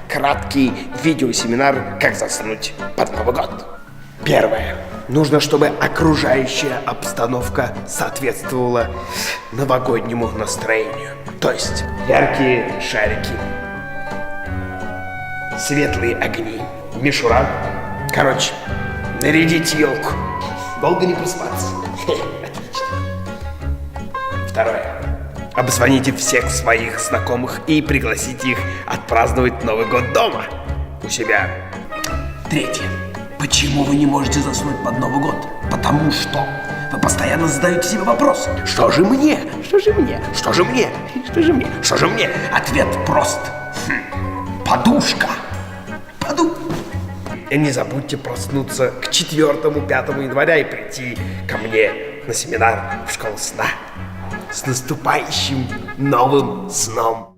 краткий видеосеминар «Как заснуть под Новый год». Первое. Нужно, чтобы окружающая обстановка соответствовала новогоднему настроению. То есть яркие шарики, светлые огни, мишура. Короче, нарядить елку. Долго не проспаться. Отлично. Второе. Обзвоните всех своих знакомых и пригласите их отпраздновать Новый год дома, у себя. Третье. Почему вы не можете заснуть под Новый год? Потому что вы постоянно задаете себе вопрос: что же мне? Что же мне? Что же мне? Что же мне? Что же мне? Ответ прост. Подушка. И не забудьте проснуться к 4-5 января и прийти ко мне на семинар в школу сна. С наступающим новым сном!